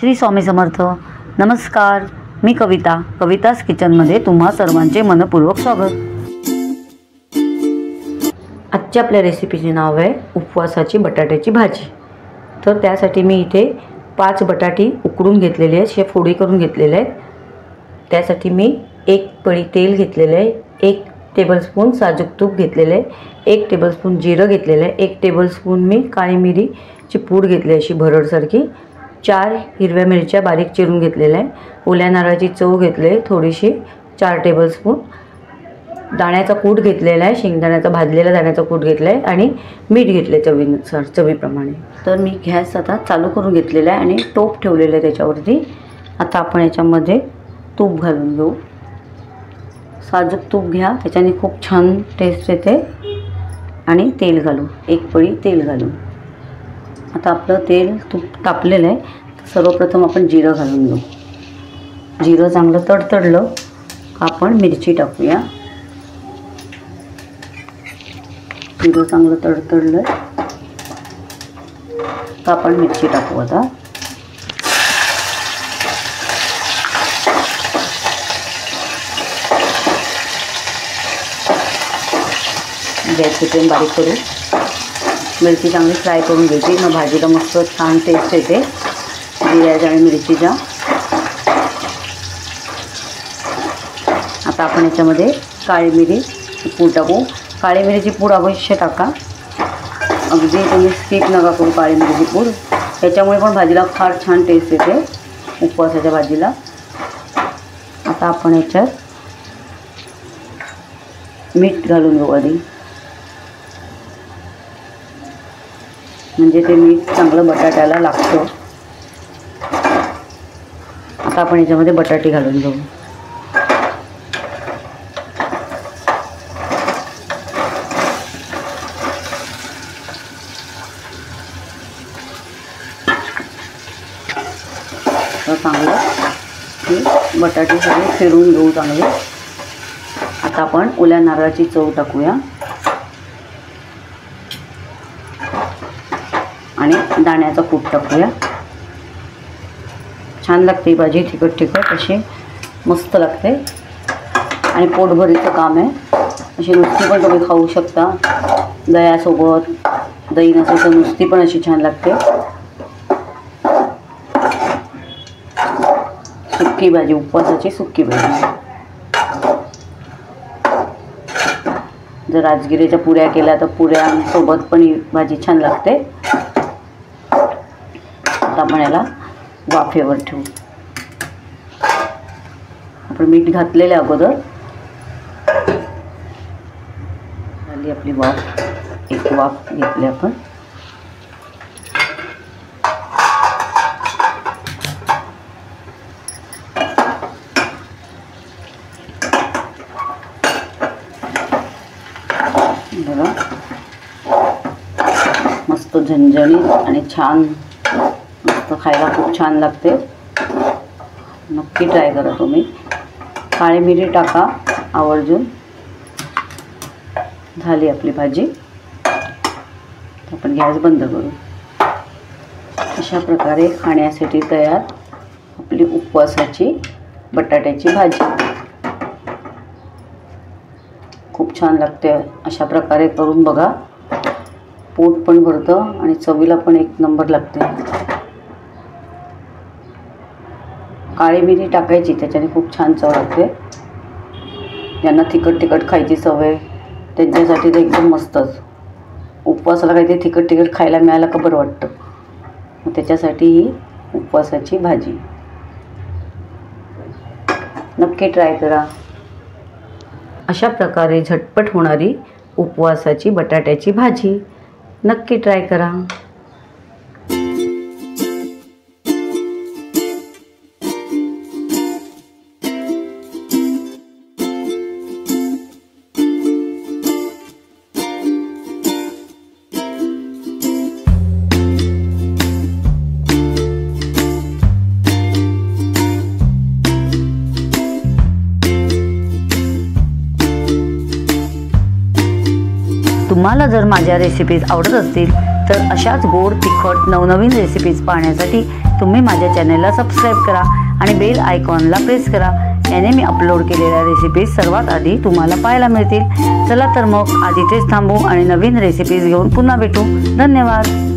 श्री स्वामी समर्थ। नमस्कार, मी कवितास किचनमध्ये तुम्हा सर्वांचे मनपूर्वक स्वागत। आजच्या आपल्या रेसिपीचे नाव आहे उपवासाची बटाट्याची भाजी। तर त्यासाठी मी इथे 5 बटाटे उकडून घेतलेले आहेत, असे फोडी करून घेतलेले आहेत। त्यासाठी मी 1 पळी तेल घेतलेले आहे, 1 टेबलस्पून साजूक तूप घेतलेले आहे, 1 टेबलस्पून जिरं घेतलेलं आहे, 1 टेबलस्पून मी काळी मिरीची पूड घेतली अशी भरडसारखी, 4 हिरव्या मिरच्या बारीक चिरून घेतलेल्या आहे, ओल्या नारळाची चव घेतले थोडीशी 4 टेबलस्पून, दाण्याचा कूट घेतलेला आहे, शेंगदाण्याचा भाजलेला दाण्याचा कूट घेतला आहे आणि मीठ घेतले चवीनुसार चवीप्रमाणे। तर मी गॅस आता चालू करून घेतलेला आहे आणि टोप ठेवलेलं आहे त्याच्यावरती। आता आपण याच्यामध्ये तूप घालून घेऊ, साजूक तूप घ्या, त्याच्याने खूप छान टेस्ट येते। आणि तेल घालू, 1 पळी तेल घालू। आता आपलं तेल तूप तापलेलं आहे, सर्वप्रथम आपण जिरं घालून घेऊ। जिरं चांगलं तडतडलं का आपण मिरची टाकूया। जिरं चांगलं तडतडलं तर आपण मिरची टाकू। आता गॅसची फ्लेम बारीक करू, मिरची चांगली फ्राय करून घ्यायची, मग भाजीला मस्त छान टेस्ट येते जिऱ्याच्या आणि मिरचीच्या। आता आपण याच्यामध्ये काळी मिरीची पूड टाकू। काळी मिरीची पूड अवश्य टाका, अगदी तुम्ही स्किप नका करू काळी मिरीची पूड, त्याच्यामुळे पण भाजीला फार छान टेस्ट येते उपवासाच्या भाजीला। आता आपण याच्यात मीठ घालून घेऊ आधी, म्हणजे ते मीठ चांगलं बटाट्याला लागतं। आता आपण याच्यामध्ये बटाटे घालून घेऊ। चांगलं हे बटाटे सगळे फिरून घेऊ चांगले। आता आपण ओल्या नारळाची चव टाकूया आणि दाण्याचा कूट टाकूया। छान लागते भाजी, तिखट तिखट अशी मस्त लागते आणि पोटभरीचं काम आहे। अशी नुसती पण तुम्ही खाऊ शकता, दह्यासोबत, दही नसेल तर नुसती पण अशी छान लागते। सुक्की भाजी, उपवासाची सुक्की भाजी। जर राजगिरीच्या पुऱ्या केल्या तर पुऱ्यांसोबत पण ही भाजी छान लागते। आता आपण याला वाफेवर ठेवू। आपण मीठ घातलेलं अगोदर, झाली आपली वाफ, 1 वाफ घेतली आपण। बघा मस्त झणझणीत आणि छान, मस्त खायला खूप छान लागते। नक्की ट्राय करा तुम्ही। काळी मिरी टाका आवर्जून। झाली आपली भाजी, आपण गॅस बंद करू। अशा प्रकारे खाण्यासाठी तयार आपली उपवासाची बटाट्याची भाजी। खूप छान लागते, अशा प्रकारे करून बघा, पोट पण भरतं आणि चवीला पण 1 नंबर लागते। काळी मिरी टाकायची, त्याच्याने खूप छान चव लागते। ज्यांना तिखट तिखट खायची सवय त्यांच्यासाठी तर एकदम मस्तच। उपवासाला काहीतरी तिखट तिखट खायला मिळालं का बरं वाटतं, मग त्याच्यासाठी ही उपवासाची भाजी नक्की ट्राय करा। अशा प्रकारे झटपट होणारी उपवासाची बटाट्याची भाजी नक्की ट्राय करा। तुम्हाला जर माझ्या रेसिपीज आवडत असतील तर अशाच गोड तिखट नवनवीन रेसिपीज पाहण्यासाठी तुम्ही माझ्या चॅनलला सबस्क्राईब करा आणि बेल आयकॉनला प्रेस करा. याने मी अपलोड केलेल्या रेसिपीज सर्वात आधी तुम्हाला पाहायला मिळतील. चला तर मग आज इथेच थांबू आणि नवीन रेसिपीज घेऊन पुन्हा भेटू. धन्यवाद.